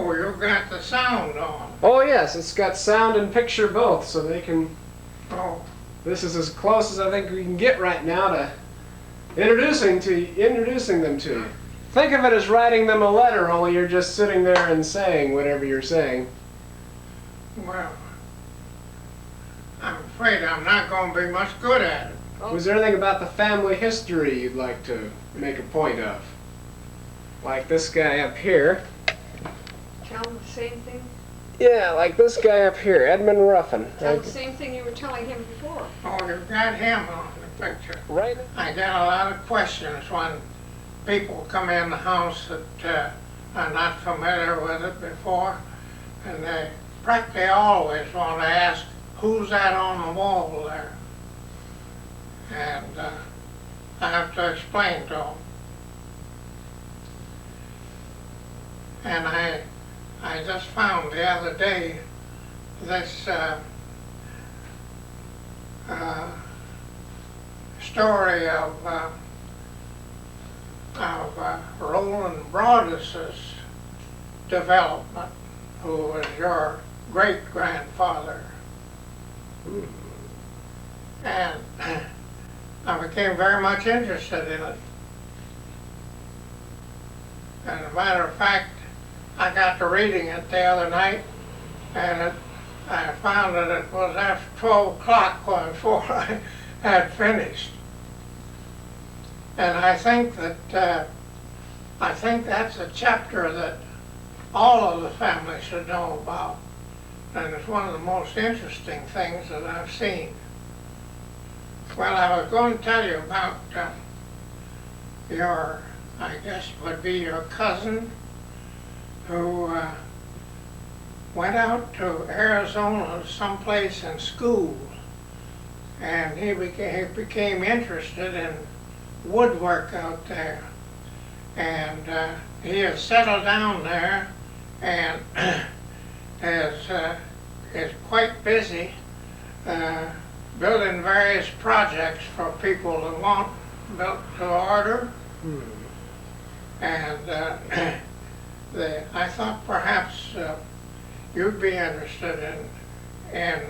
Oh, you got the sound on. Oh yes, it's got sound and picture both, so they can. Oh, This is as close as I think we can get right now to introducing them to you. Think of it as writing them a letter, only you're just sitting there and saying whatever you're saying. well, I'm afraid I'm not going to be much good at it. Was there anything about the family history you'd like to make a point of? Like this guy up here. Tell him the same thing. Yeah, like this guy up here, Edmund Ruffin. Tell him the same thing you were telling him before. Oh, you've got him on the picture. Right? I get a lot of questions when people come in the house that are not familiar with it before, and they practically always want to ask, who's that on the wall there? And I have to explain to them. And I just found the other day this story of Roland Broadus's development, who was your great-grandfather. And I became very much interested in it. As a matter of fact, I got to reading it the other night, and I found that it was after 12 o'clock before I had finished. And I think that's a chapter that all of the family should know about, and it's one of the most interesting things that I've seen. Well, I was going to tell you about your, I guess would be your cousin, who went out to Arizona someplace in school, and he became interested in woodwork out there, and he has settled down there and is quite busy building various projects for people who want built to order. And I thought perhaps you'd be interested in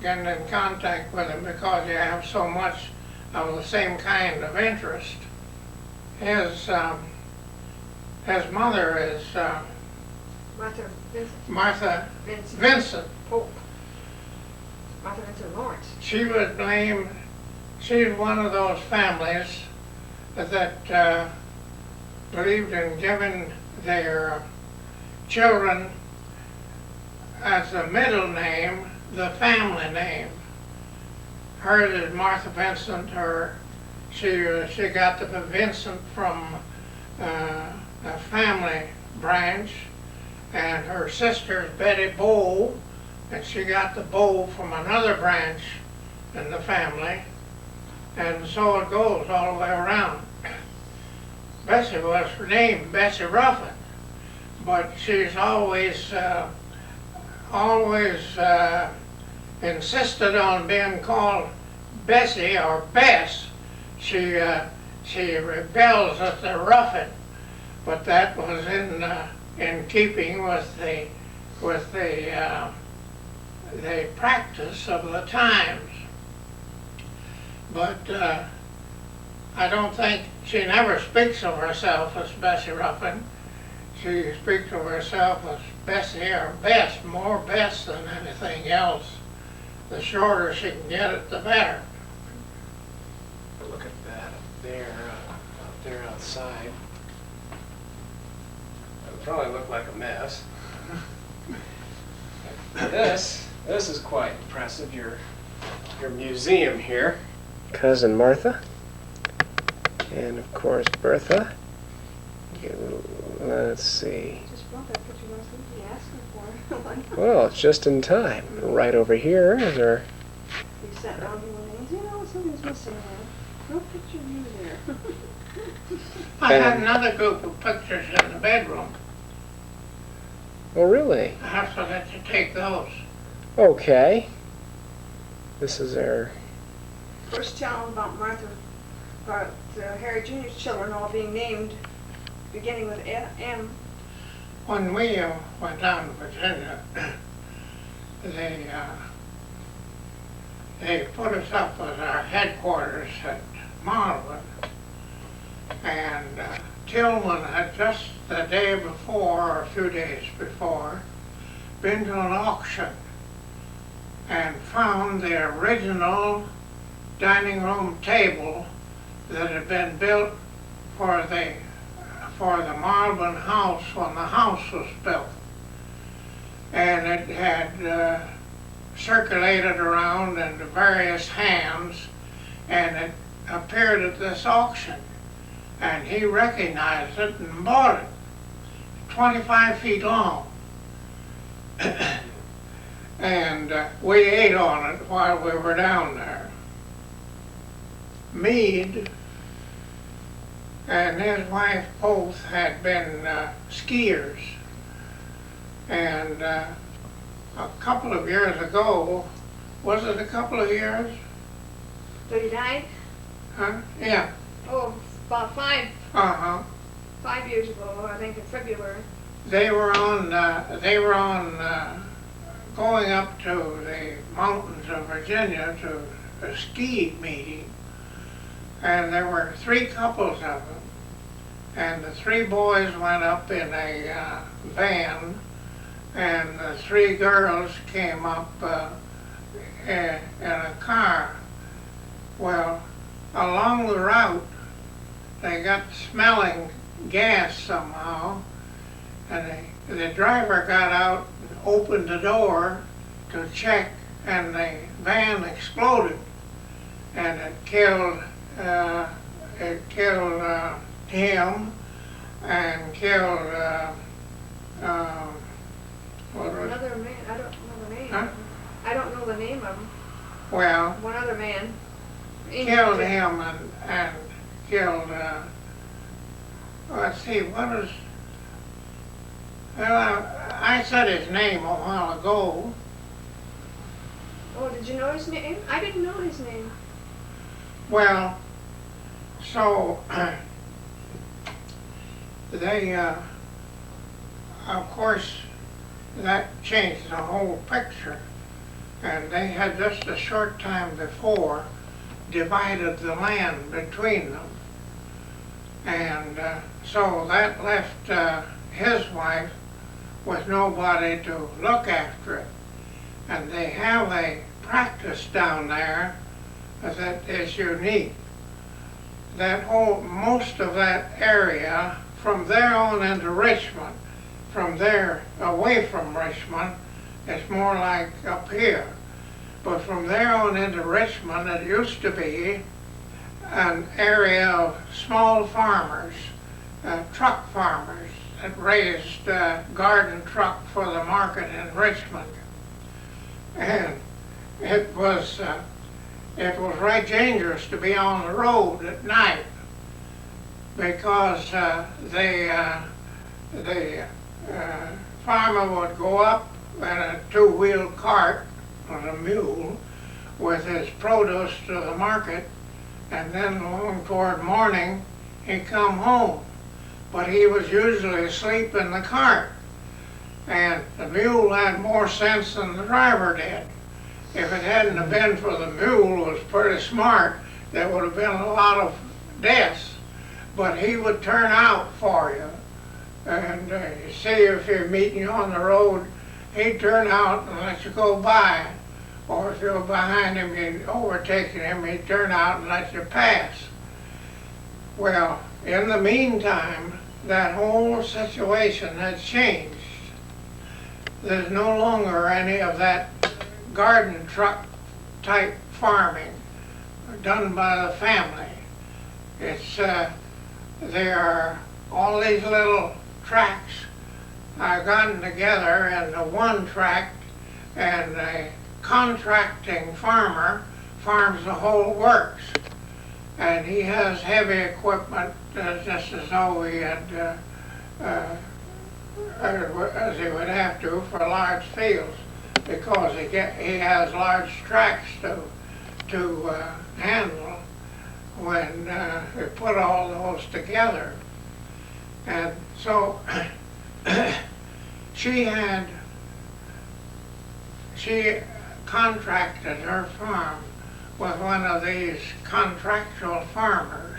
getting in contact with him because you have so much of the same kind of interest. His mother is Martha Vincent. Oh, Martha Vincent Lawrence. She was named, she's one of those families that believed in giving their children as a middle name the family name. Hers is Martha Vincent. She got the Vincent from a family branch, and her sister is Betty Bow, and she got the Bow from another branch in the family, and so it goes all the way around. Bessie was named Bessie Ruffin, but she's always insisted on being called Bessie or Bess. She rebels at the Ruffin, but that was in keeping with the practice of the times. But I don't think she never speaks of herself as Bessie Ruffin. She speaks of herself as Bessie or Bess, more Bess than anything else. The shorter she can get it, the better. Look at that up there outside. It'll probably look like a mess. This is quite impressive. Your museum here. Cousin Martha, and of course Bertha. Let's see. Just brought that picture last week. You asked me for it. Well, it's just in time. Right over here is our. You sat down here one day. You know, something's missing there. No picture of you there. I had another group of pictures in the bedroom. Oh, really? I have to let you take those. Okay. This is our. First tell them about Martha, about Harry Jr.'s children all being named, beginning with M. when we went down to Virginia, they, they put us up as our headquarters at Marlin. And Tillman had just the day before, or a few days before, been to an auction and found the original dining room table that had been built for the Marlin house when the house was built. And it had circulated around into various hands, and it appeared at this auction. And he recognized it and bought it, 25 feet long. And we ate on it while we were down there. Meade and his wife both had been skiers. And a couple of years ago, was it a couple of years? So you died? Huh? Yeah. Oh, about five Uh-huh. years ago, I think in February. They were on going up to the mountains of Virginia to a ski meeting, and there were 3 couples of them, and the 3 boys went up in a van, and the 3 girls came up in a car. Well, along the route, they got smelling gas somehow, and the driver got out and opened the door to check, and the van exploded, and it killed him and killed what was, Another man, I don't know the name. Huh? I don't know the name of him. well, One other man. killed him and killed, let's see, what is, well, I said his name a while ago. Oh, did you know his name? I didn't know his name. Well, so they, of course, that changed the whole picture. And they had just a short time before divided the land between them. And so that left his wife with nobody to look after it. And they have a practice down there that is unique. That whole, most of that area, from there on into Richmond, from there away from Richmond, it's more like up here. But from there on into Richmond, it used to be an area of small farmers, truck farmers that raised garden truck for the market in Richmond. And it was right dangerous to be on the road at night because the farmer would go up in a 2-wheel cart on a mule with his produce to the market, and then long toward morning he'd come home. But he was usually asleep in the cart, and the mule had more sense than the driver did. If it hadn't have been for the mule was pretty smart, there would have been a lot of deaths. But he would turn out for you. And you see, if you're meeting you on the road, he'd turn out and let you go by. Or if you're behind him, you'd overtaking him, he'd turn out and let you pass. Well, in the meantime, that whole situation had changed. There's no longer any of that garden truck type farming done by the family. It's there are all these little tracts gotten together into one tract, and a contracting farmer farms the whole works, and he has heavy equipment just as though he had as he would have to for large fields, because he has large tracts to handle when they put all those together. And so she contracted her farm with one of these contractual farmers,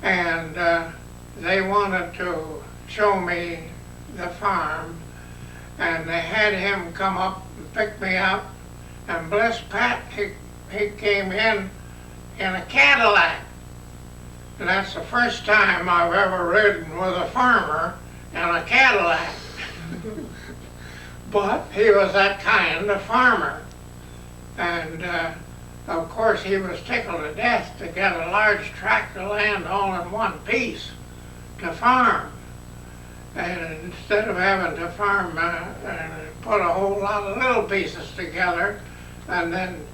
and they wanted to show me the farm, and they had him come up and pick me up, and bless Pat, he came in a Cadillac. And that's the first time I've ever ridden with a farmer in a Cadillac. But he was that kind of farmer. And of course he was tickled to death to get a large tract of land all in one piece to farm. And instead of having to farm and put a whole lot of little pieces together and then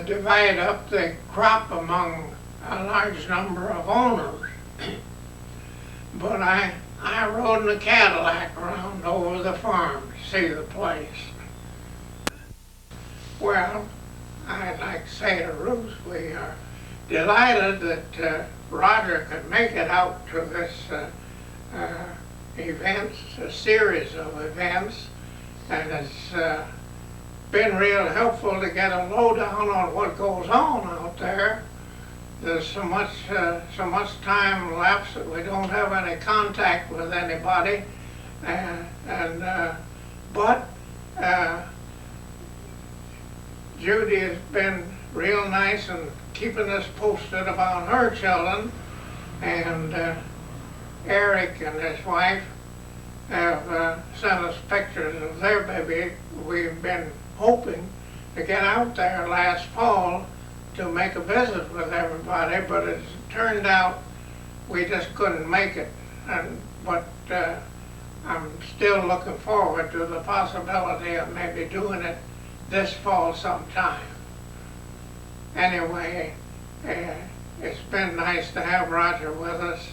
divide up the crop among a large number of owners. But I rode in a Cadillac around over the farm to see the place. Well, I'd like to say to Ruth, we are delighted that Roger could make it out to this events, a series of events, and it's been real helpful to get a lowdown on what goes on out there. There's so much time lapse that we don't have any contact with anybody, but Judy has been real nice in keeping us posted about her children, and Eric and his wife have sent us pictures of their baby. We've been hoping to get out there last fall to make a visit with everybody, but it turned out we just couldn't make it. But I'm still looking forward to the possibility of maybe doing it this fall sometime. Anyway, it's been nice to have Roger with us,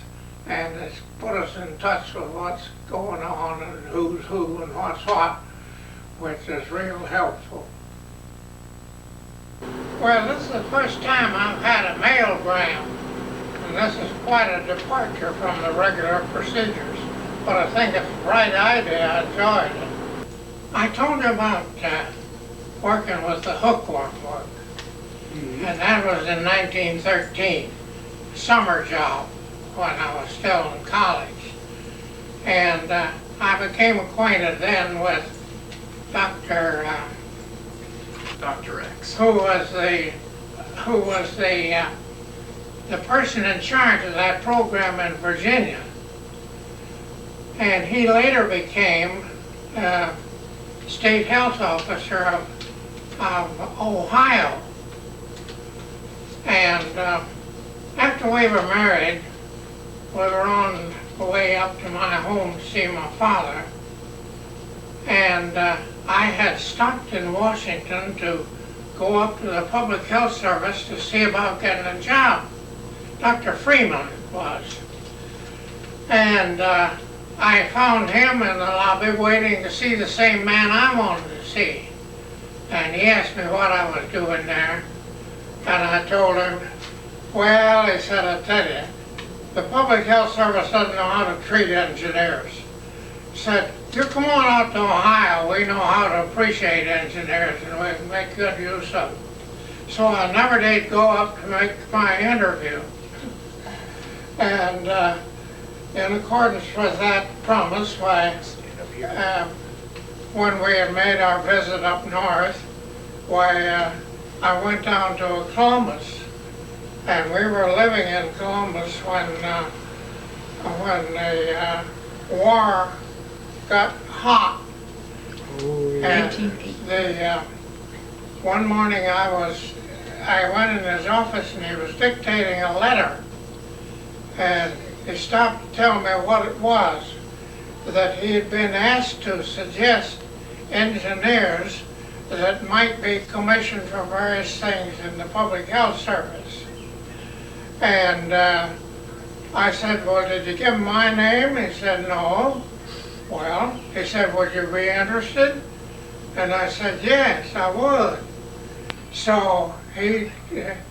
and it's put us in touch with what's going on and who's who and what's what, which is real helpful. Well, this is the first time I've had a mailgram, and this is quite a departure from the regular procedures, but I think it's the right idea. I enjoyed it. I told you about working with the hookworm work, and that was in 1913, summer job when I was still in college. And I became acquainted then with Dr. X. who was the person in charge of that program in Virginia. And he later became state health officer of Ohio. And after we were married, we were on the way up to my home to see my father. And I had stopped in Washington to go up to the Public Health Service to see about getting a job. Dr. Freeman it was. And I found him in the lobby waiting to see the same man I wanted to see. And he asked me what I was doing there. And I told him, well, he said, I tell you, the Public Health Service doesn't know how to treat engineers. He said, you come on out to Ohio, we know how to appreciate engineers and we can make good use of them. So I never did go up to make my interview. And in accordance with that promise, when we had made our visit up north, I went down to Columbus. And we were living in Columbus when the war got hot. And one morning I went in his office and he was dictating a letter. And he stopped to tell me what it was, that he had been asked to suggest engineers that might be commissioned for various things in the Public Health Service. And I said, well, did you give him my name? He said, no. Well, he said, would you be interested? And I said, yes, I would. So he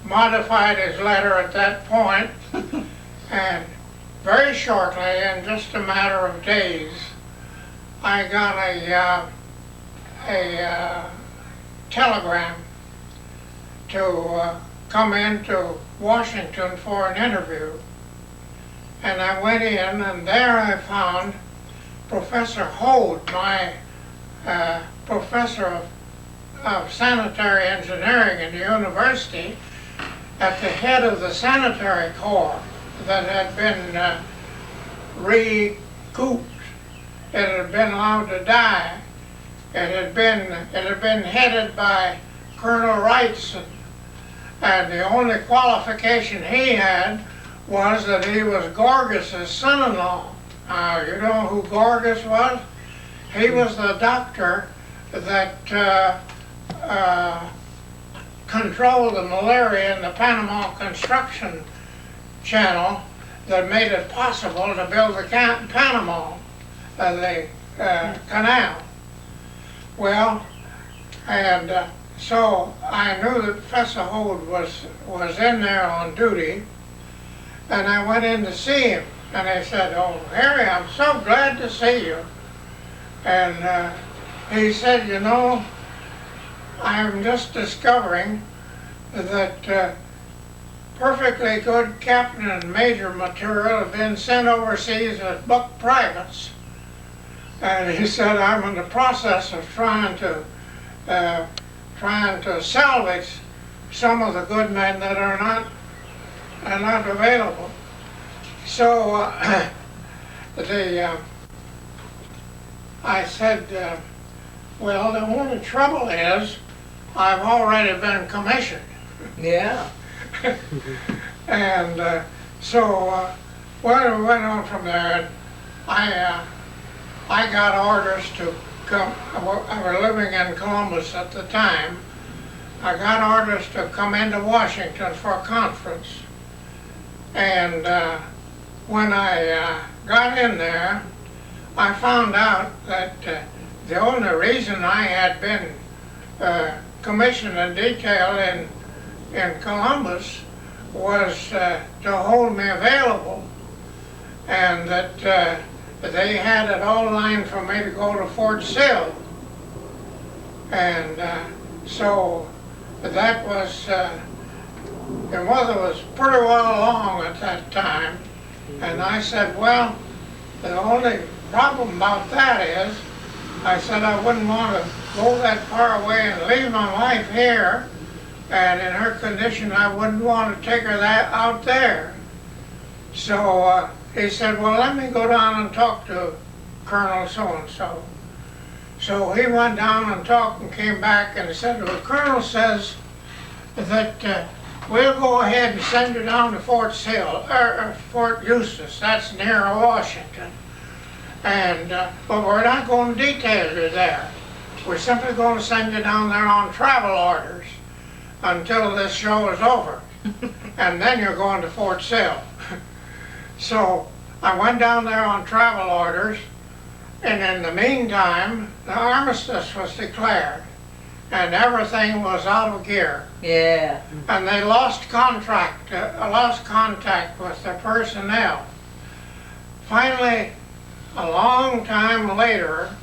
modified his letter at that point, and very shortly, in just a matter of days, I got a telegram to come into Washington for an interview. And I went in, and there I found Professor Hode, my professor of sanitary engineering at the university, at the head of the sanitary corps that had been recouped. It had been allowed to die. It had been headed by Colonel Wrightson, and the only qualification he had was that he was Gorgas's son-in-law. You know who Gorgas was? He was the doctor that controlled the malaria in the Panama construction channel that made it possible to build the Panama, the canal. Well, and so I knew that Professor Hode was in there on duty, and I went in to see him, and he said, "Oh, Harry, I'm so glad to see you." And he said, "You know, I'm just discovering that perfectly good captain and major material have been sent overseas as buck privates." And he said, "I'm in the process of trying to salvage some of the good men that are not available." So I said, "Well, the only trouble is I've already been commissioned." Yeah. And so we went on from there, and I got orders to come. I was living in Columbus at the time. I got orders to come into Washington for a conference. And when I got in there, I found out that the only reason I had been commissioned in detail in Columbus was to hold me available, and that they had it all lined for me to go to Fort Sill. And so that was, the weather was pretty well along at that time. And I said, "Well, the only problem about that is," I said, "I wouldn't want to go that far away and leave my wife here, and in her condition I wouldn't want to take her out there." So he said, "Well, let me go down and talk to Colonel so-and-so." So he went down and talked and came back and said, "Well, the Colonel says that we'll go ahead and send you down to Fort Sill, or Fort Eustis, that's near Washington. And but we're not going to detail you there. We're simply going to send you down there on travel orders until this show is over. And then you're going to Fort Sill." So I went down there on travel orders, and in the meantime, the armistice was declared, and everything was out of gear. Yeah. And they lost contact with their personnel. Finally, a long time later,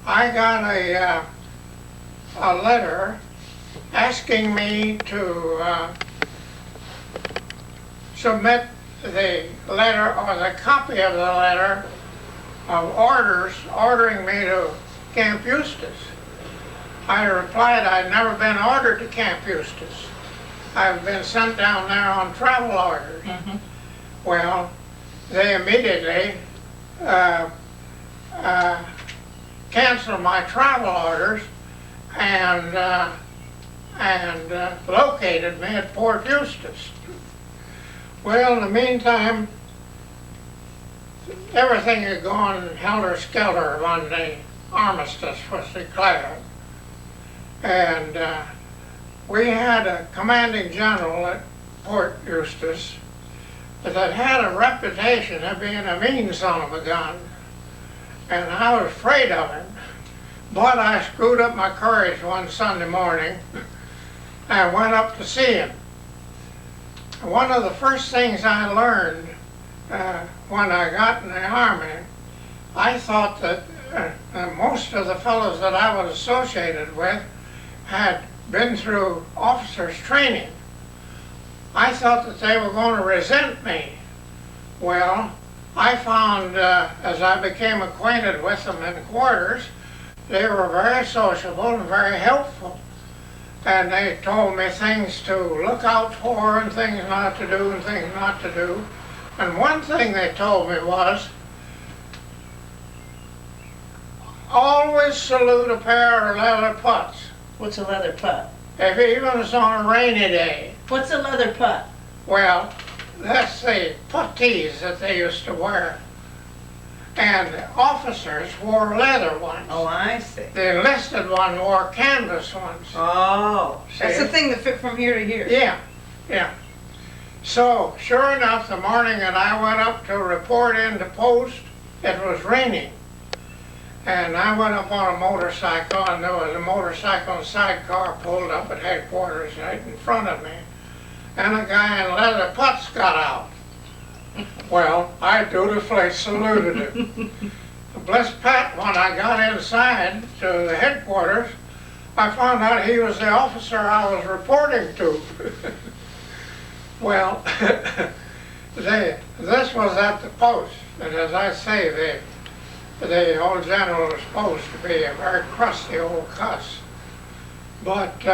I got a letter asking me to submit the letter, or the copy of the letter of orders ordering me to Camp Eustis. I replied I'd never been ordered to Camp Eustis. I've been sent down there on travel orders. Mm-hmm. Well, they immediately canceled my travel orders and located me at Fort Eustis. Well, in the meantime, everything had gone helter-skelter when the armistice was declared. And we had a commanding general at Fort Eustis that had a reputation of being a mean son of a gun. And I was afraid of him. But I screwed up my courage one Sunday morning and went up to see him. One of the first things I learned when I got in the Army I thought that most of the fellows that I was associated with had been through officers' training. I thought that they were going to resent me. Well, I found as I became acquainted with them in quarters, they were very sociable and very helpful. And they told me things to look out for and things not to do and things not to do. And one thing they told me was, always salute a pair of leather putts, What's a leather putt? if even if it's on a rainy day. What's a leather putt? Well, that's the puttees that they used to wear. And the officers wore leather ones. Oh, I see. The enlisted one wore canvas ones. Oh, that's See? the thing that fit from here to here. Yeah, yeah. So, sure enough, the morning that I went up to report into post, it was raining. And I went up on a motorcycle, and there was a motorcycle and sidecar pulled up at headquarters right in front of me. And a guy in leather putts got out. Well, I dutifully saluted him. Bless Pat, when I got inside to the headquarters, I found out he was the officer I was reporting to. Well, this was at the post, and as I say, the old general was supposed to be a very crusty old cuss. But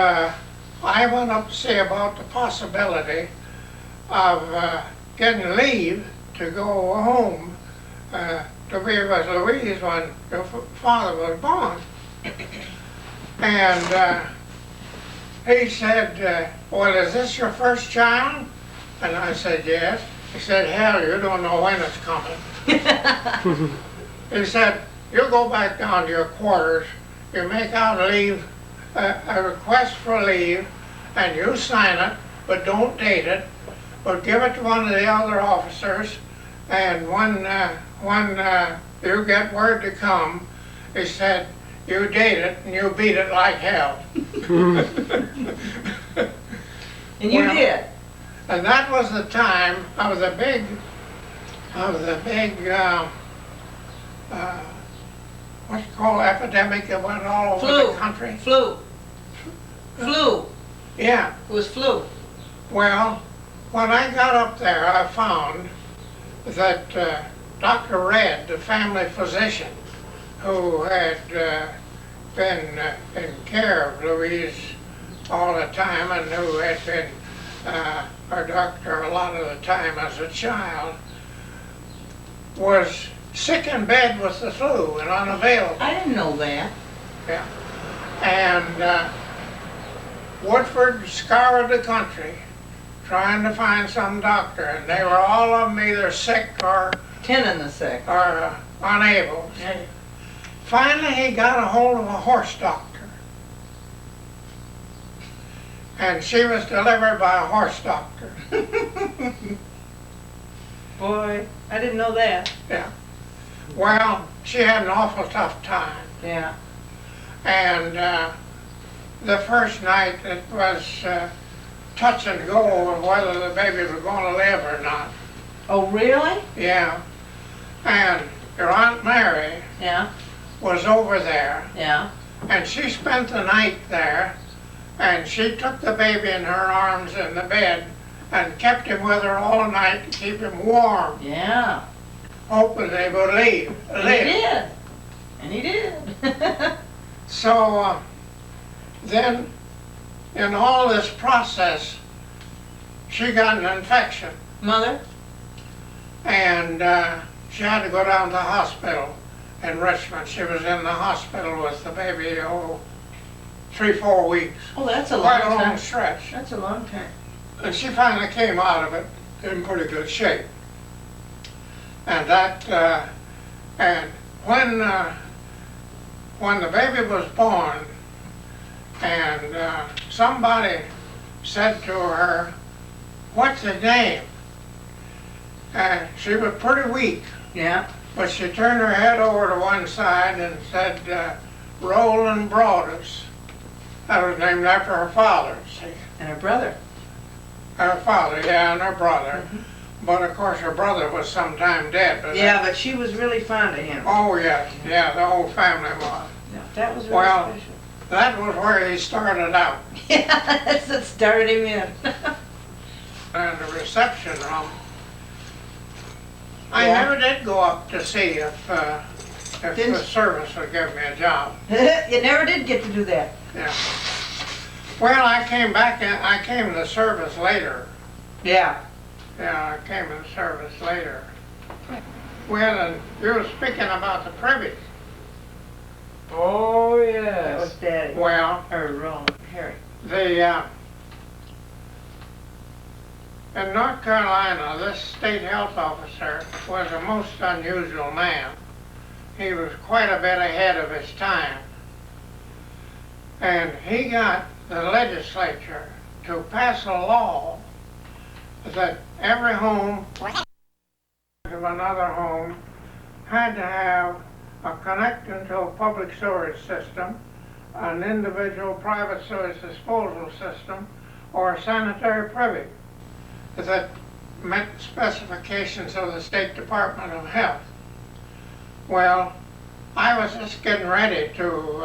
I went up to see about the possibility of getting leave to go home to be with Louise when your father was born. And he said, well, is this your first child? And I said, yes. He said, hell, you don't know when it's coming. He said, you go back down to your quarters, you make out a request for leave, and you sign it, but don't date it, but give it to one of the other officers, and when you get word to come, he said, you date it and you beat it like hell. And you Well, did. And that was the time of the big what's it called, epidemic that went all over Flu. the country. Flu. Yeah. It was flu. Well, when I got up there, I found that Dr. Red, the family physician, who had been in care of Louise all the time and who had been her doctor a lot of the time as a child, was sick in bed with the flu and unavailable. I didn't know that. Yeah. And Woodford scoured the country trying to find some doctor, and they were all of them either sick or 10 in the sick. unable. Yeah. Finally, he got a hold of a horse doctor. And she was delivered by a horse doctor. Boy, I didn't know that. Yeah. Well, she had an awful tough time. Yeah. And the first night it was touch and go over whether the baby was going to live or not. Oh, really? Yeah. And your Aunt Mary Yeah. was over there, Yeah. and she spent the night there, and she took the baby in her arms in the bed and kept him with her all night to keep him warm, Yeah. hoping they would live. And he did. And he did. So then, in all this process, she got an infection, Mother? and she had to go down to the hospital in Richmond. She was in the hospital with the baby, 3-4 weeks. Oh, that's a Quite long a long time. stretch. That's a long time. And she finally came out of it in pretty good shape. And that, and when the baby was born, and somebody said to her, "What's his name?" And she was pretty weak, Yeah. but she turned her head over to one side and said, Roland Broadus. That was named after her father, see. And her brother. Her father, yeah, and her brother. But of course her brother was sometime dead. But Yeah, but she was really fond of him. Oh, yes, yeah, the whole family was. Yeah, that was really Well- special. That was where he started out. Yeah, that's what started him in. And the reception room. I Yeah. never did go up to see if the Didn't- service would give me a job. You never did get to do that. Yeah. Well, I came back and I came to service later. Yeah. Yeah, I came to service later. Well, and you were speaking about the privies. Oh, That was yes. Daddy. Well, Or Harry. the in North Carolina, this state health officer was a most unusual man. He was quite a bit ahead of his time. And he got the legislature to pass a law that every home of another home had to have a connection to a public sewage system, an individual private sewage disposal system, or a sanitary privy that met specifications of the State Department of Health. Well, I was just getting ready to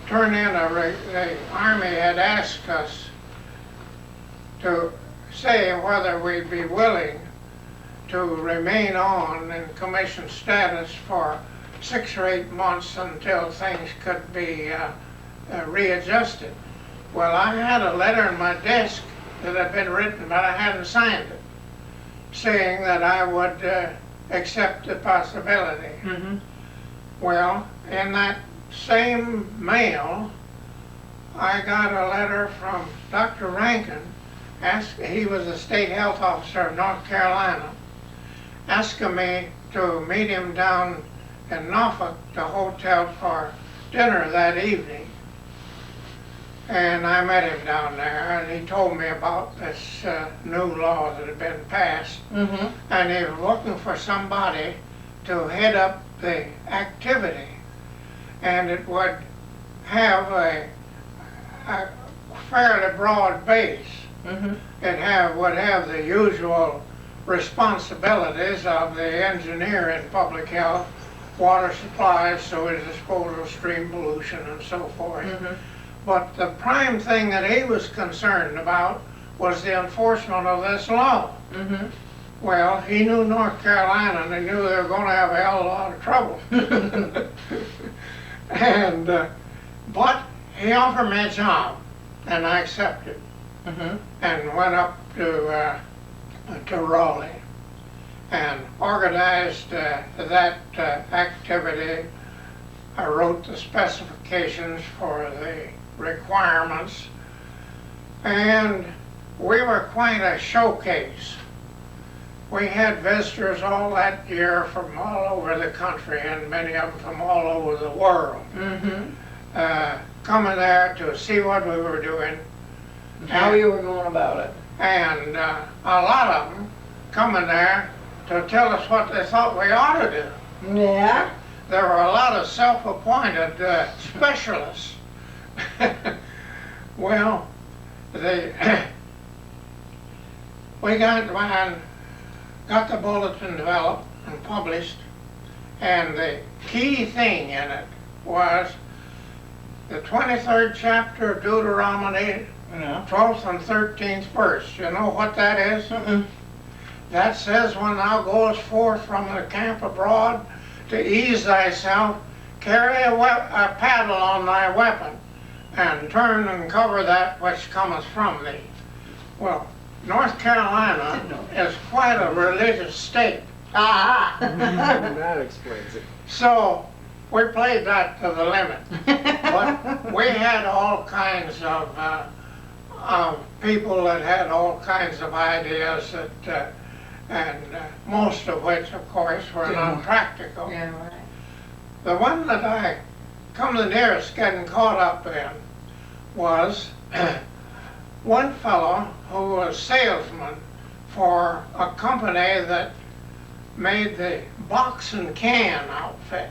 turn in the Army had asked us to say whether we'd be willing to remain on in commission status for 6 or 8 months until things could be readjusted. Well, I had a letter in my desk that had been written, but I hadn't signed it, saying that I would accept the possibility. Mm-hmm. Well, in that same mail, I got a letter from Dr. Rankin. He was the state health officer of North Carolina, asking me to meet him down in Norfolk, the hotel, for dinner that evening. And I met him down there, and he told me about this new law that had been passed. Mm-hmm. And he was looking for somebody to head up the activity. And it would have a fairly broad base. Mm-hmm. It would have the usual responsibilities of the engineer in public health, water supplies, sewage disposal, stream pollution, and so forth. Mm-hmm. But the prime thing that he was concerned about was the enforcement of this law. Mm-hmm. Well, he knew North Carolina, and he knew they were going to have a hell of a lot of trouble. And but he offered me a job, and I accepted, Mm-hmm. and went up to Raleigh, and organized that activity. I wrote the specifications for the requirements, and we were quite a showcase. We had visitors all that year from all over the country, and many of them from all over the world, Mm-hmm. coming there to see what we were doing, How you were going about it. and a lot of them coming there to tell us what they thought we ought to do. Yeah. There were a lot of self-appointed specialists. Well, we got the bulletin developed and published, and the key thing in it was the 23rd chapter of Deuteronomy, Yeah. 12th and 13th verse. You know what that is? Mm-mm. That says, when thou goest forth from the camp abroad to ease thyself, carry a paddle on thy weapon, and turn and cover that which cometh from thee. Well, North Carolina is quite a religious state, Ah. That explains it. so we played that to the limit. But we had all kinds of people that had all kinds of ideas that, and most of which, of course, were Yeah. not practical. Yeah, right. The one that I come the nearest getting caught up in was one fellow who was salesman for a company that made the box and can outfit,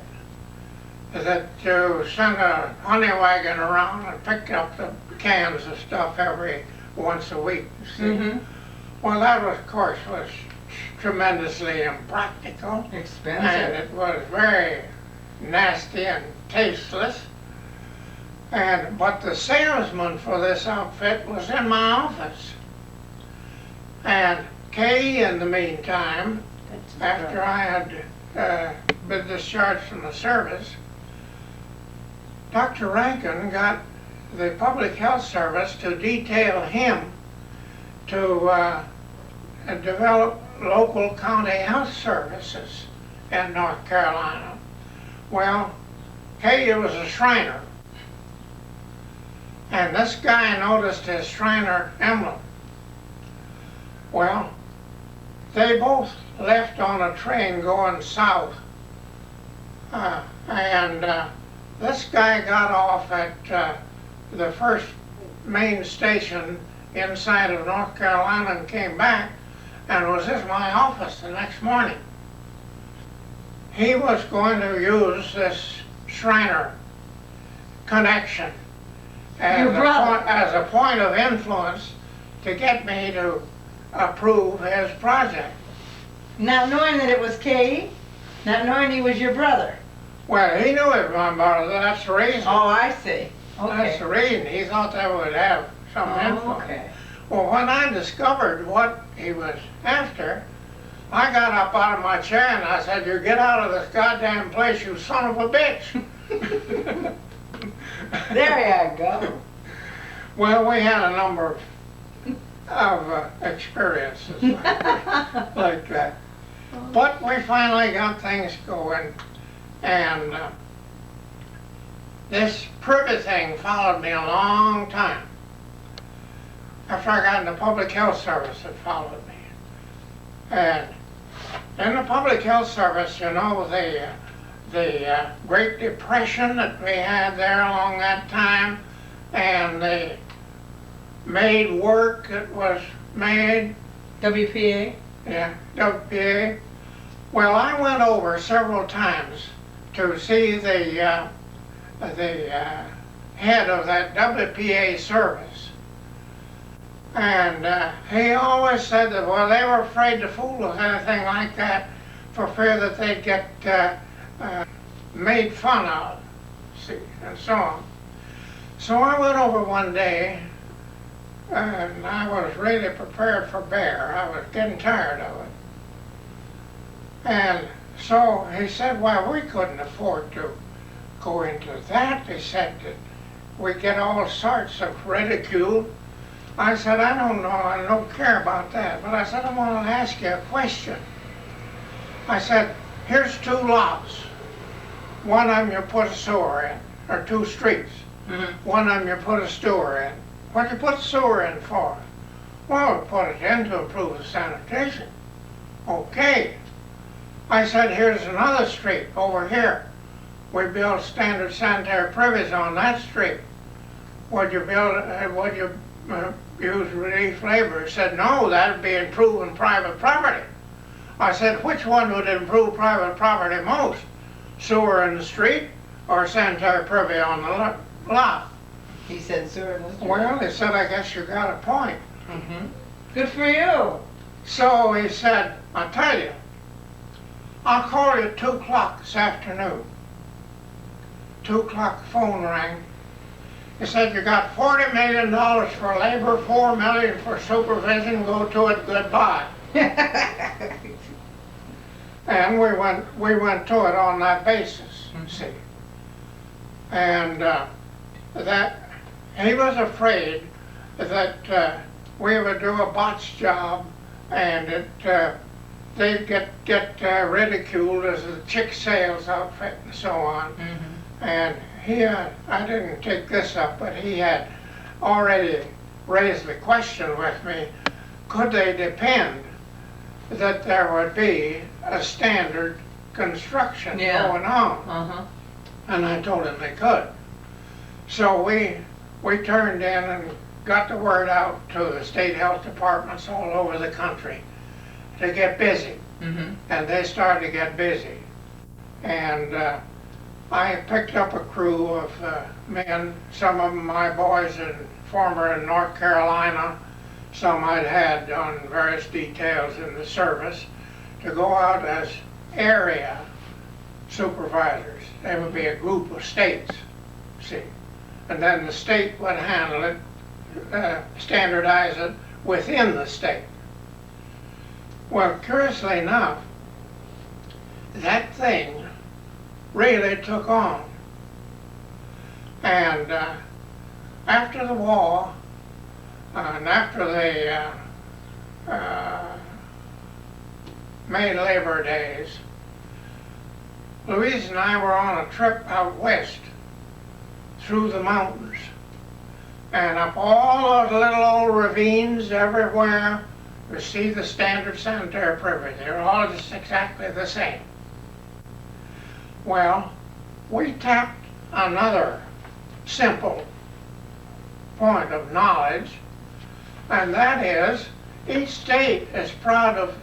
that you sent a honey wagon around and picked up the cans of stuff every once a week, you see. Mm-hmm. Well, that was, of course, was tremendously impractical, and Expensive. it was very nasty and tasteless. But the salesman for this outfit was in my office. And Kay, in the meantime, after I had been discharged from the service, Dr. Rankin got the Public Health Service to detail him to develop local county health services in North Carolina. Well, Kay was a Shriner, and this guy noticed his Shriner emblem. Well, they both left on a train going south, and this guy got off at the first main station inside of North Carolina and came back and was in my office the next morning. He was going to use this Shriner connection as a point of influence to get me to approve his project. Not knowing that it was Kay, not knowing he was your brother. Well, he knew it was my brother. That's the reason. Oh, I see. That's Okay. the reason. He thought that would have some Oh, influence. okay. Well, when I discovered what he was after, I got up out of my chair and I said, "You get out of this goddamn place, you son of a bitch." There you go. Well, we had a number of experiences like that. But we finally got things going, and this Privy thing followed me a long time. After I got in the Public Health Service, it followed me. And in the Public Health Service, you know, the Great Depression that we had there along that time, and the made work that was made, WPA? yeah, WPA. Well, I went over several times to see the head of that WPA service. And he always said that, well, they were afraid to fool with anything like that for fear that they'd get made fun of, see, and so on. So I went over one day, and I was really prepared for bear. I was getting tired of it. And so he said, well, we couldn't afford to go into that. He said that we get all sorts of ridicule. I said, I don't know, I don't care about that. But I said, I want to ask you a question. I said, here's 2 lots. One of them you put a sewer in, or 2 streets. Mm-hmm. One of them you put a sewer in. What'd you put the sewer in for? Well, we put it in to improve the sanitation. Okay. I said, here's another street over here. We built standard sanitary privies on that street. Would you use relief labor? He said, no, that'd be improving private property. I said, which one would improve private property most? Sewer in the street or sanitary privy on the lot? He said sewer in the street. Well, he said, I guess you got a point. Mm-hmm. Good for you. So he said, I'll tell you, I'll call you at 2 o'clock this afternoon. 2 o'clock, phone rang. He said, you got $40 million for labor, $4 million for supervision, go to it, goodbye. And we went to it on that basis, you see. And that he was afraid that we would do a botch job and that they'd get ridiculed as a chick sales outfit and so on. Mm-hmm. And I didn't take this up, but he had already raised the question with me, could they depend that there would be a standard construction going on? Uh-huh. And I told him they could. So we turned in and got the word out to the state health departments all over the country to get busy. Mm-hmm. And they started to get busy. And I picked up a crew of men, some of them my boys former in North Carolina, some I'd had on various details in the service, to go out as area supervisors. They would be a group of states, see. And then the state would handle it, standardize it within the state. Well, curiously enough, that thing really took on. And after the war, and after they May Labor Days, Louise and I were on a trip out west through the mountains and up all those little old ravines everywhere. You see the standard sanitary privies. They're all just exactly the same. Well, we tapped another simple point of knowledge, and that is each state is proud of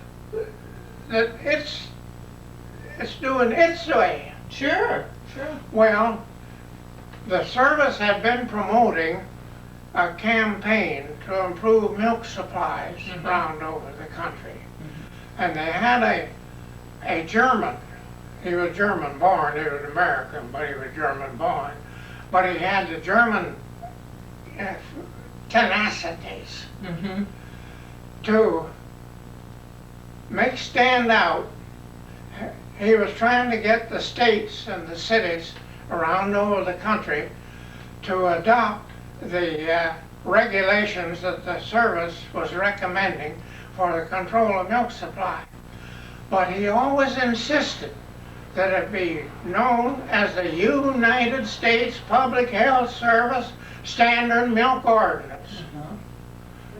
that it's doing its way. Sure, sure. Well, the service had been promoting a campaign to improve milk supplies around over the country. And they had a German, he was German born, he was American, but he was German born. But he had the German tenacities to make stand out. He was trying to get the states and the cities around over the country to adopt the regulations that the service was recommending for the control of milk supply. But he always insisted that it be known as the United States Public Health Service Standard Milk Ordinance.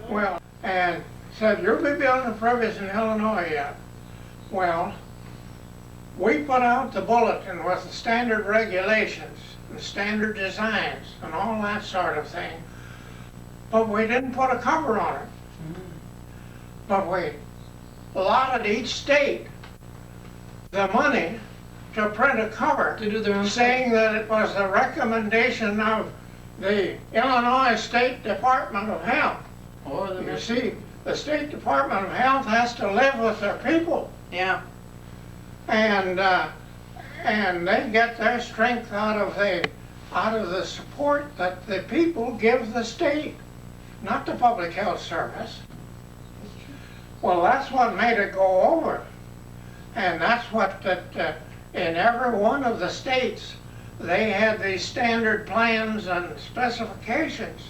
Well, and said, you'll be building the privies in Illinois yet. Well, we put out the bulletin with the standard regulations and standard designs and all that sort of thing, but we didn't put a cover on it. But we allotted each state the money to print a cover To do their own saying that it was the recommendation of the Illinois State Department of Health. Or You see, the State Department of Health has to live with their people, yeah. and they get their strength out of the support that the people give the state, not the public health service. Well, that's what made it go over, and that's what in every one of the states they had these standard plans and specifications,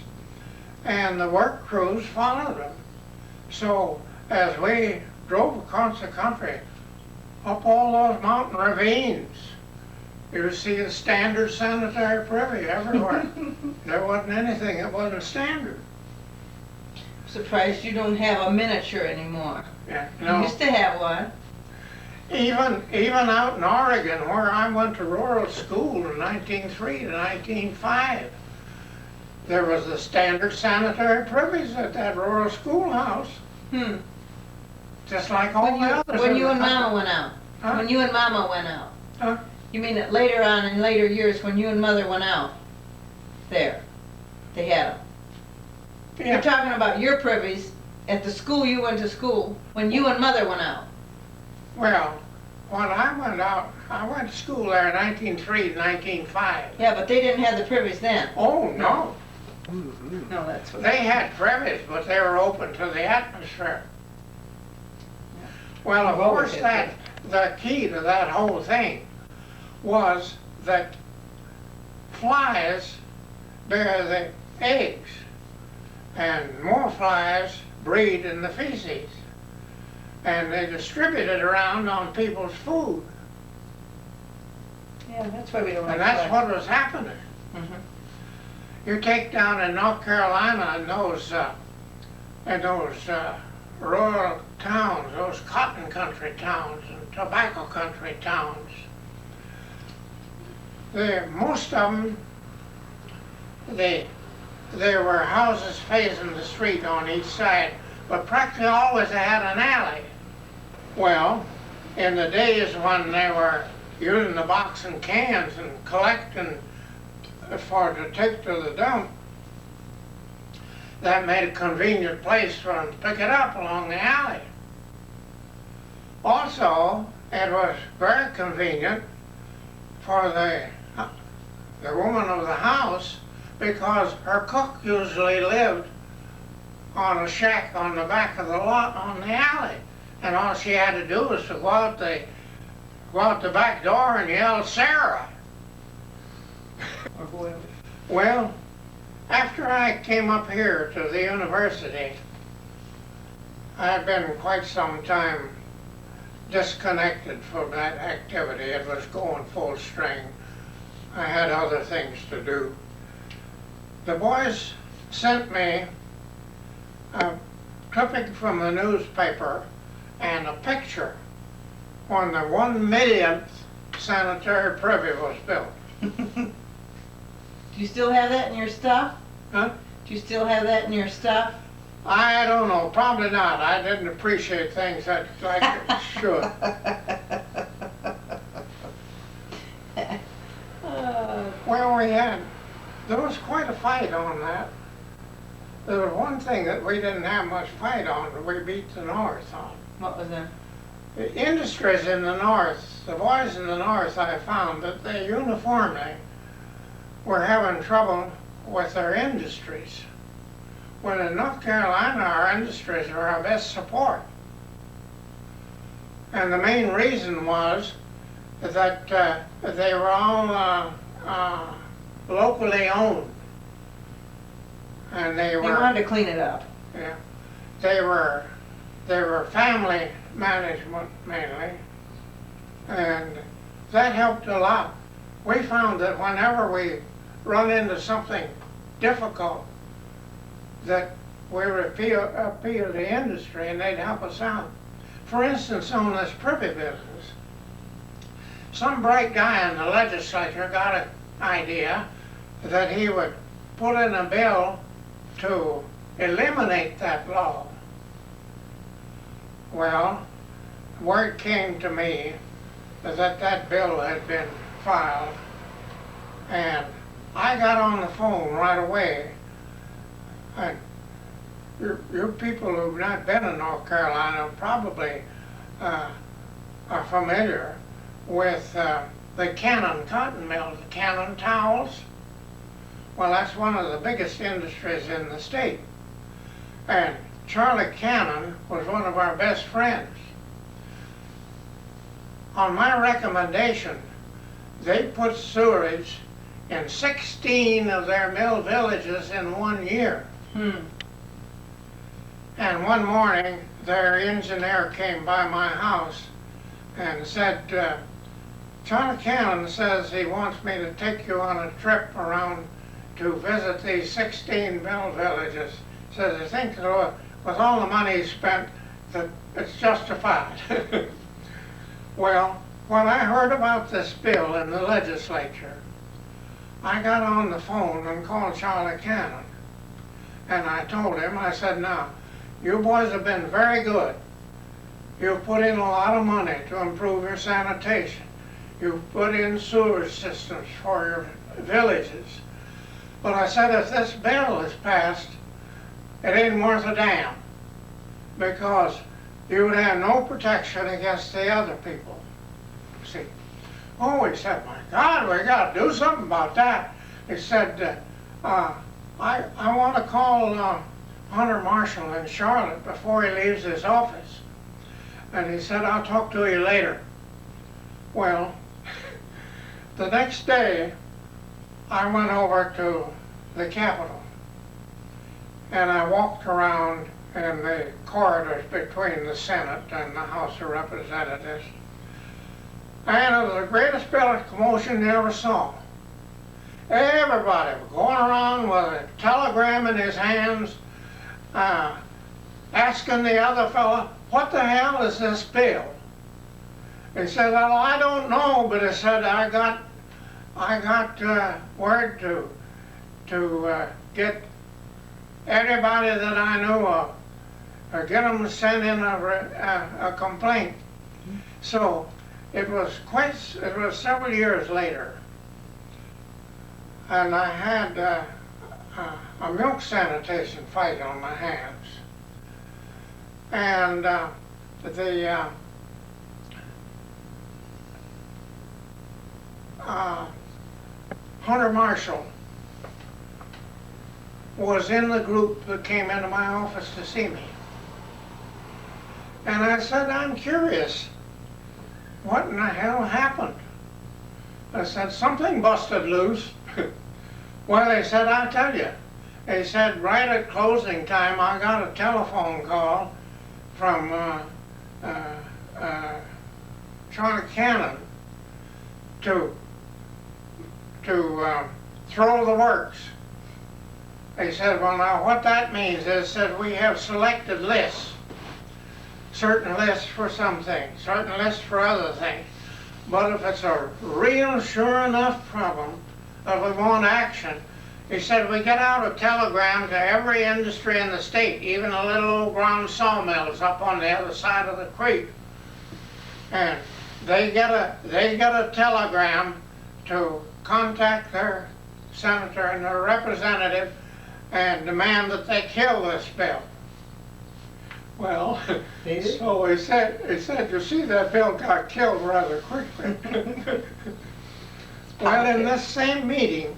and the work crews followed them. So as we drove across the country, up all those mountain ravines, you would see the standard sanitary privy everywhere. There wasn't anything that wasn't standard. Surprised you don't have a miniature anymore. Yeah, You used to have one. Even out in Oregon, where I went to rural school in 1903 to 1905, there was the standard sanitary privies at that rural schoolhouse, just like all the others. When in you the and country. Mama went out. Huh? When you and Mama went out. Huh? You mean that later on in later years when you and Mother went out? There. They had them. You're Yeah. talking about your privies at the school you went to school when you and Mother went out. Well, when I went out, I went to school there in 1903 to 1905. Yeah, but they didn't have the privies then. Oh, no. No, that's what. They had privies, but they were open to the atmosphere. Well, of We've always course, had the key to that whole thing was that flies bear the eggs, and more flies breed in the feces, and they distribute it around on people's food, Yeah, that's why we don't. and that's what was happening. You take down in North Carolina in those rural towns, those cotton country towns and tobacco country towns. Most of them, there were houses facing the street on each side, but practically always they had an alley. Well, in the days when they were using the box and cans and collecting to take to the dump, that made a convenient place for them to pick it up along the alley. Also, it was very convenient for the woman of the house because her cook usually lived on a shack on the back of the lot on the alley. And all she had to do was to go out the back door and yell, "Sarah!" Well, after I came up here to the university, I had been quite some time disconnected from that activity. It was going full string. I had other things to do. The boys sent me a clipping from the newspaper and a picture when the 1 millionth sanitary privy was built. Do you still have that in your stuff? Huh? Do you still have that in your stuff? I don't know, probably not. I didn't appreciate things like I should. Well, there was quite a fight on that. There was one thing that we didn't have much fight on, that we beat the North on. What was that? The industries in the North, the boys in the North, I found that they uniformly were having trouble with their industries. When in North Carolina, our industries were our best support. And the main reason was that they were all locally owned. And they They were, wanted to clean it up. yeah, they were family management mainly, and that helped a lot. We found that whenever we run into something difficult, that we would appeal to the industry and they'd help us out. For instance, on this privy business, some bright guy in the legislature got an idea that he would put in a bill to eliminate that law. Well, word came to me that that bill had been filed, and I got on the phone right away. And you people who've not been in North Carolina probably are familiar with the Cannon cotton mill, the Cannon towels. Well, that's one of the biggest industries in the state. And Charlie Cannon was one of our best friends. On my recommendation, they put sewerage in 16 of their mill villages in 1 year. And one morning, their engineer came by my house and said, Charlie Cannon says he wants me to take you on a trip around to visit these 16 mill villages. Says he thinks that with all the money he spent, that it's justified. Well, when I heard about this bill in the legislature, I got on the phone and called Charlie Cannon. And I told him, I said, now, you boys have been very good. You've put in a lot of money to improve your sanitation. You've put in sewer systems for your villages. But I said, if this bill is passed, it ain't worth a damn, because you would have no protection against the other people. See? Oh, he said, my God, we got to do something about that. He said, I want to call Hunter Marshall in Charlotte before he leaves his office. And he said, I'll talk to you later. Well, the next day, I went over to the Capitol, and I walked around in the corridors between the Senate and the House of Representatives. And it was the greatest bill of commotion you ever saw. Everybody was going around with a telegram in his hands, asking the other fellow, what the hell is this bill? He said, well, I don't know, but he said, I got word to get everybody that I knew of, or get them to send in a complaint. So it was several years later, and I a milk sanitation fight on my hands. And the Hunter Marshall was in the group that came into my office to see me. And I said, I'm curious, what in the hell happened? I said, something busted loose. Well, he said, I'll tell you. He said, right at closing time, I got a telephone call from John Cannon to throw the works. He said, well, now what that means is, said, we have selected lists, certain lists for some things, certain lists for other things. But if it's a real sure enough problem that we want action, he said, we get out a telegram to every industry in the state, even the little old ground sawmills up on the other side of the creek. And they get a telegram to contact their senator and their representative and demand that they kill this bill. Well, so he said, you see, that bill got killed rather quickly. Well, in this same meeting,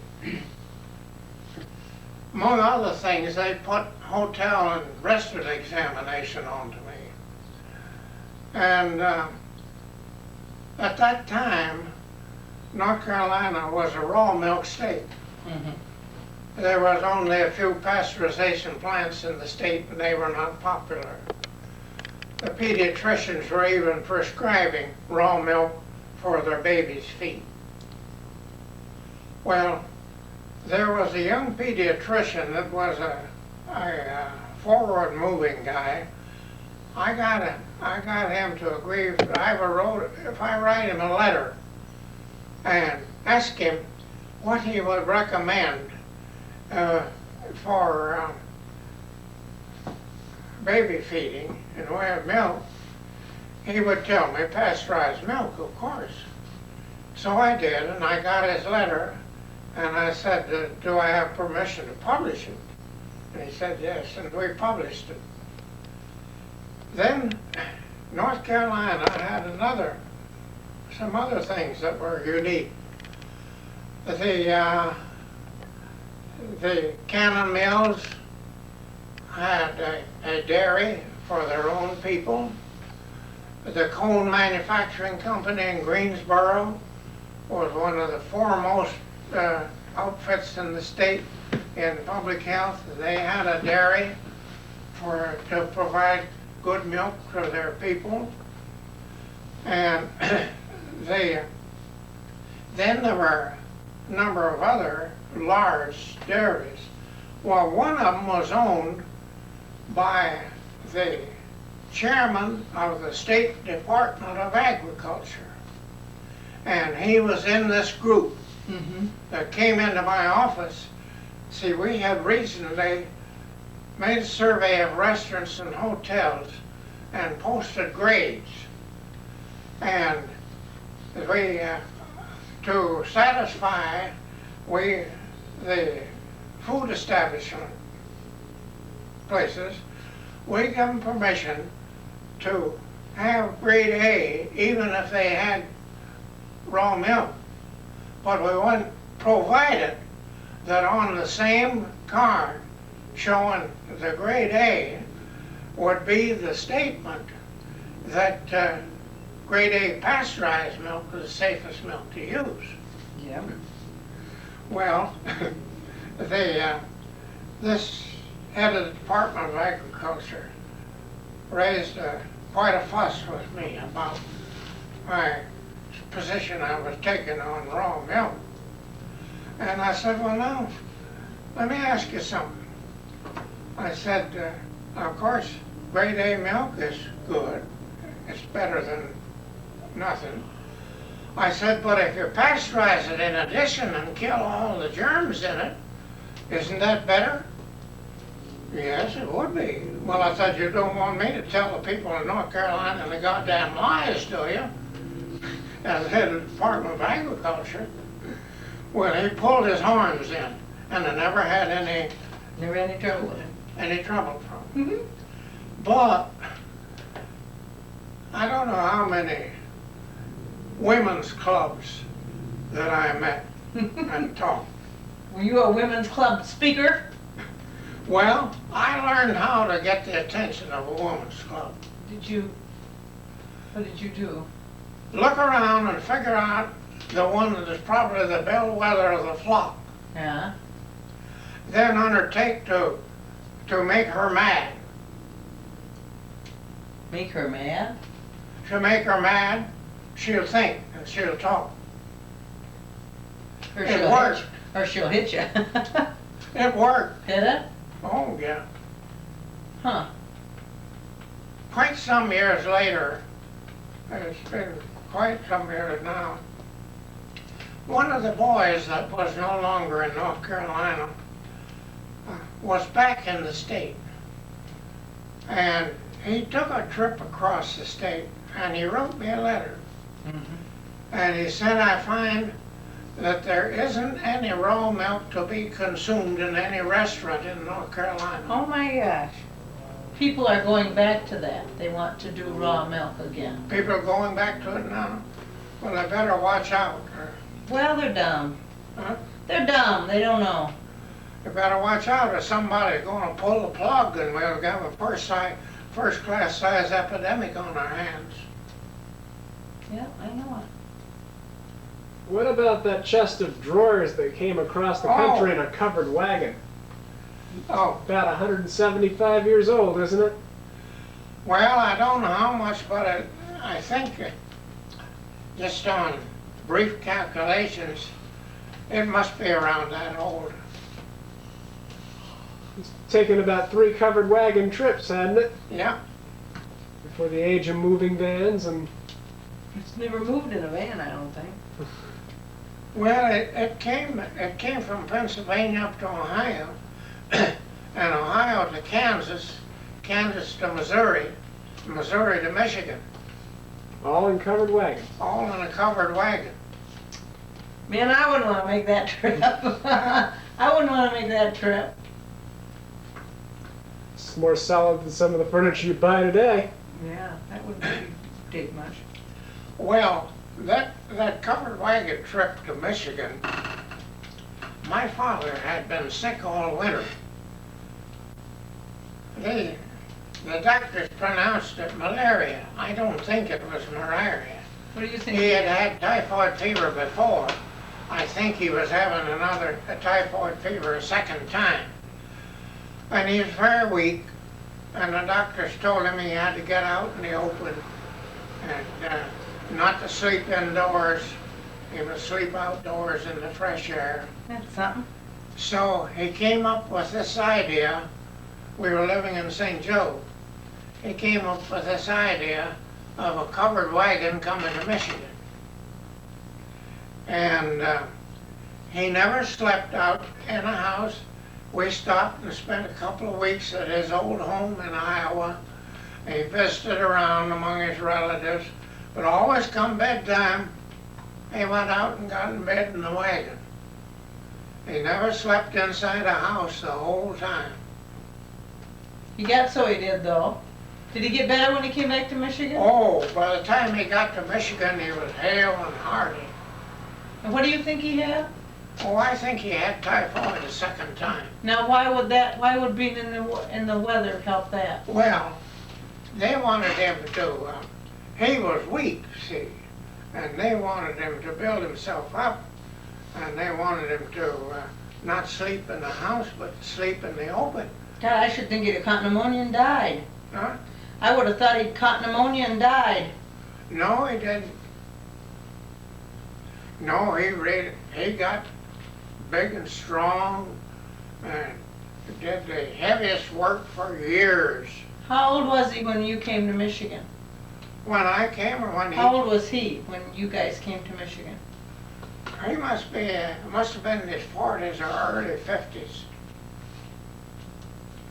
among other things, they put hotel and restaurant examination on to me. And at that time, North Carolina was a raw milk state. There was only a few pasteurization plants in the state, and they were not popular. The pediatricians were even prescribing raw milk for their babies' feet. Well, there was a young pediatrician that was a forward-moving guy. I got him to agree if I write him a letter and ask him what he would recommend for baby feeding in the way of milk, he would tell me pasteurized milk, of course. So I did, and I got his letter, and I said, do I have permission to publish it? And he said yes, and we published it. Then North Carolina had some other things that were unique. The Cannon Mills had a dairy for their own people. The Cone Manufacturing Company in Greensboro was one of the foremost outfits in the state in public health. They had a dairy to provide good milk for their people. And then there were a number of other large dairies. Well, one of them was owned by the chairman of the State Department of Agriculture. And he was in this group that came into my office. See, we had recently made a survey of restaurants and hotels and posted grades. And we, to satisfy the food establishment places, we give them permission to have grade A even if they had raw milk. But we want provided that on the same card showing the grade A would be the statement that grade A pasteurized milk is the safest milk to use. Yeah. Well, this head of the Department of Agriculture raised quite a fuss with me about my position I was taking on raw milk. And I said, well, now, let me ask you something. I said, of course, grade A milk is good. It's better than nothing. I said, but if you pasteurize it in addition and kill all the germs in it, isn't that better? Yes, it would be. Well, I said, you don't want me to tell the people in North Carolina the goddamn lies, do you? As head of the Department of Agriculture. Well, he pulled his horns in, and I never had Never had any trouble with it. any trouble from it. Mm-hmm. But I don't know how many women's clubs that I met and talked. Were you a women's club speaker? Well, I learned how to get the attention of a women's club. What did you do? Look around and figure out the one that is probably the bellwether of the flock. Yeah. Then undertake to make her mad. Make her mad? To make her mad, she'll think and she'll talk. Or It she'll worked. hit you. Or she'll hit you. It worked. Did it? Oh, yeah. Huh. Quite some years later, it's been quite some years now, one of the boys that was no longer in North Carolina was back in the state. And he took a trip across the state and he wrote me a letter. Mm-hmm. And he said, I find that there isn't any raw milk to be consumed in any restaurant in North Carolina. Oh my gosh. People are going back to that. They want to do raw milk again. People are going back to it now. Well, I better watch out. Well, they're dumb. Huh? They're dumb. They don't know. You better watch out, or somebody's going to pull the plug and we'll have a first-class size epidemic on our hands. Yeah, I know it. What about that chest of drawers that came across the country in a covered wagon? Oh, About 175 years old, isn't it? well, I don't know how much, but I think just on brief calculations, it must be around that old. It's taken about 3 covered wagon trips, hadn't it? Yeah, Before the age of moving vans and... It's never moved in a van, I don't think. well, it came from Pennsylvania up to Ohio, and Ohio to Kansas, Kansas to Missouri, Missouri to Michigan, all in covered wagons. all in a covered wagon. Man, I wouldn't want to make that trip. I wouldn't want to make that trip. It's more solid than some of the furniture you buy today. Yeah, that wouldn't take much. Well, that covered wagon trip to Michigan, my father had been sick all winter. The doctors pronounced it malaria. I don't think it was malaria. What do you think? He had had typhoid fever before. I think he was having a typhoid fever a second time. And he was very weak, and the doctors told him he had to get out in the open and not to sleep indoors. He would sleep outdoors in the fresh air. That's something. So he came up with this idea. We were living in St. Joe. He came up with this idea of a covered wagon coming to Michigan. And he never slept out in a house. We stopped and spent a couple of weeks at his old home in Iowa. He visited around among his relatives, but always come bedtime, he went out and got in bed in the wagon. He never slept inside a house the whole time. He got so he did, though. Did he get better when he came back to Michigan? Oh, by the time he got to Michigan, he was hale and hearty. And what do you think he had? Oh, I think he had typhoid a second time. Now, why would being in the weather help that? Well, they wanted him to, he was weak, see, and they wanted him to build himself up, and they wanted him to not sleep in the house, but sleep in the open. God, I should think he'd have caught pneumonia and died. Huh? I would have thought he'd caught pneumonia and died. No, he didn't. No, he got big and strong, and did the heaviest work for years. How old was he when you came to Michigan? When I came, or when How old was he when you guys came to Michigan? he must have been in his 40s or early 50s.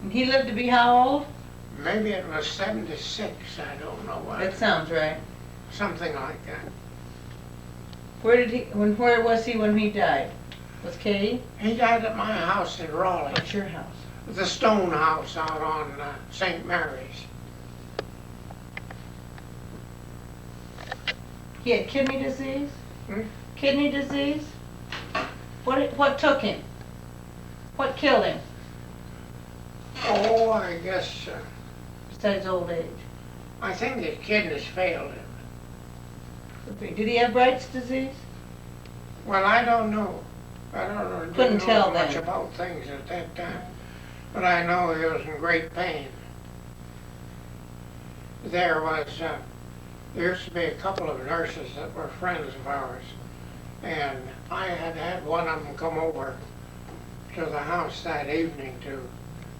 And he lived to be how old? Maybe it was 76, I don't know what. That sounds right. Something like that. Where was he when he died? Was Kay? He died at my house in Raleigh, What's your house? the stone house out on St. Mary's. He had kidney disease? Hmm? Kidney disease? What took him? What killed him Oh, I guess, besides old age? I think his kidneys failed him. Did he have Bright's disease? Well, I don't know. I don't know. Couldn't didn't tell know much then. about things at that time. But I know he was in great pain. There used to be a couple of nurses that were friends of ours. And I had had one of them come over to the house that evening to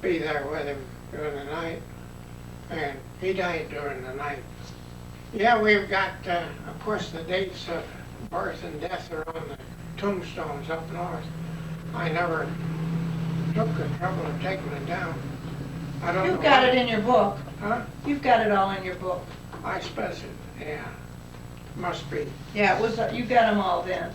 be there with him during the night. And he died during the night. Yeah, we've got, of course, the dates of birth and death are on the tombstones up north. I never took the trouble of taking it down. I don't know. You've got it in your book. Huh? You've got it all in your book. I suppose it, yeah. Must be. Yeah, it was, you got them all then.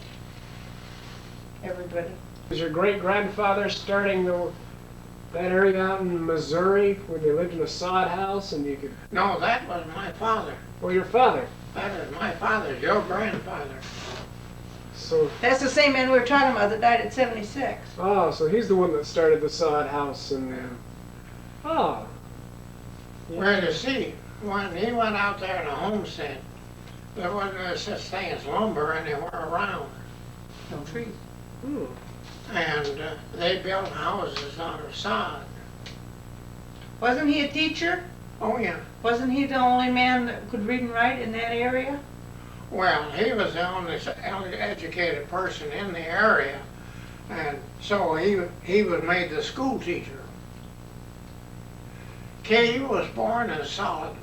Everybody. Was your great-grandfather starting that area out in Missouri where they lived in a sod house and you could... No, that was my father. Well, your father. That was my father, your grandfather. So, That's the same man we were talking about that died at 76. oh, so he's the one that started the sod house and... Oh. Yeah. Well, you see, when he went out there in a homestead, there wasn't such thing as lumber anywhere around. No trees. Hmm. And they built houses out of sod. Wasn't he a teacher? Oh, yeah. Wasn't he the only man that could read and write in that area? Well, he was the only educated person in the area, and so he was made the school teacher. Kay was born in a sod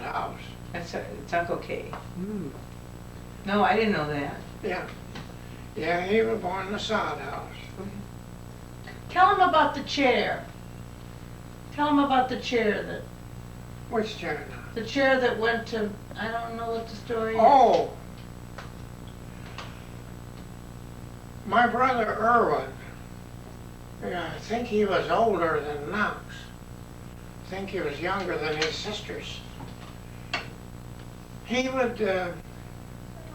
house. It's Uncle Kay. Hmm. No, I didn't know that. Yeah. Yeah, he was born in a sod house. Tell him about the chair. Tell him about the chair Which chair now? the chair that went to, I don't know what the story is. Oh! My brother Irwin, yeah, I think he was older than Knox. I think he was younger than his sisters. He would,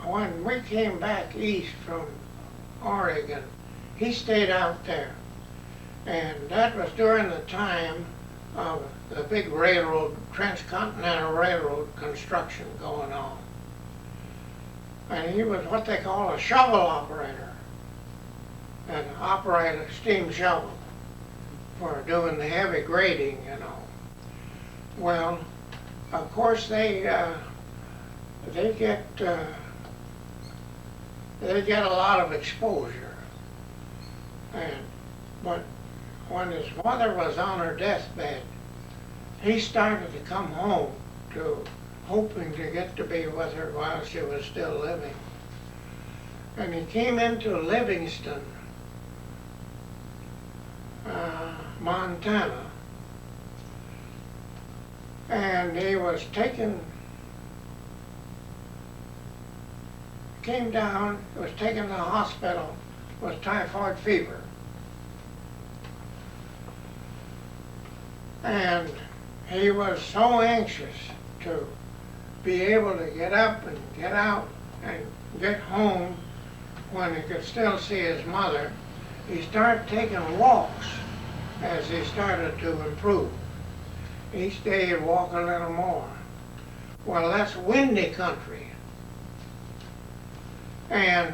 when we came back east from Oregon, he stayed out there. And that was during the time of the big railroad, transcontinental railroad construction going on. And he was what they call a shovel operator, and operated a steam shovel for doing the heavy grading, you know. Well, of course they get a lot of exposure, but when his mother was on her deathbed, he started to come home, hoping to get to be with her while she was still living. And he came into Livingston, Montana, and he was came down, was taken to the hospital with typhoid fever. And he was so anxious to be able to get up and get out and get home when he could still see his mother. He started taking walks as he started to improve. Each day he'd walk a little more. Well, that's windy country. And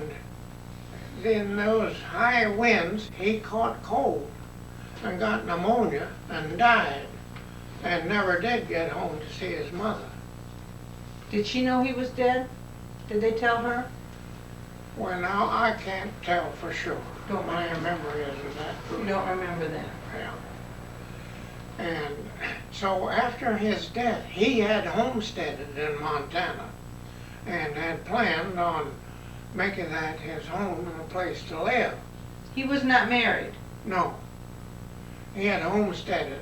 in those high winds, he caught cold and got pneumonia and died and never did get home to see his mother. Did she know he was dead? Did they tell her? Well, now I can't tell for sure. Don't My memory isn't that You good. don't remember that. Yeah. And so after his death, he had homesteaded in Montana and had planned on making that his home and a place to live. He was not married. No. He had homesteaded.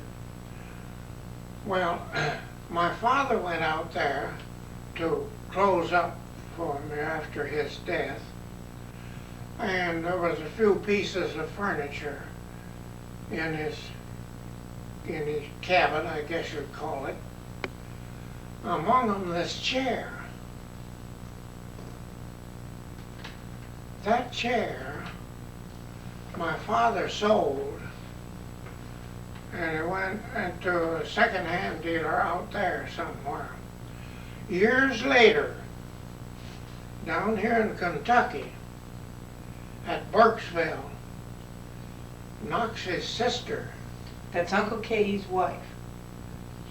Well, my father went out there to close up for me after his death. and there was a few pieces of furniture in his cabin, I guess you'd call it. Among them, this chair. That chair, my father sold, and it went into a second-hand dealer out there somewhere. Years later, down here in Kentucky, at Burkesville, Knox's sister, That's Uncle Katie's wife.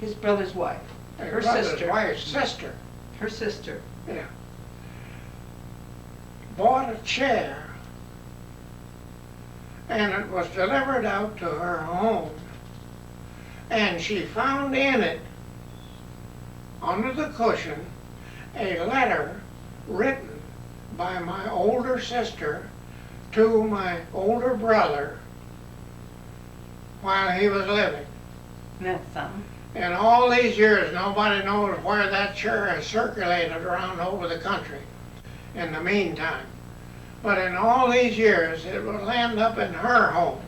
His brother's wife. his Her brother's sister. wife's sister, Her sister. yeah, bought a chair, and it was delivered out to her home, and she found in it, under the cushion, a letter written by my older sister to my older brother while he was living. That's something. In all these years, nobody knows where that chair has circulated around over the country in the meantime. But in all these years, it will end up in her home.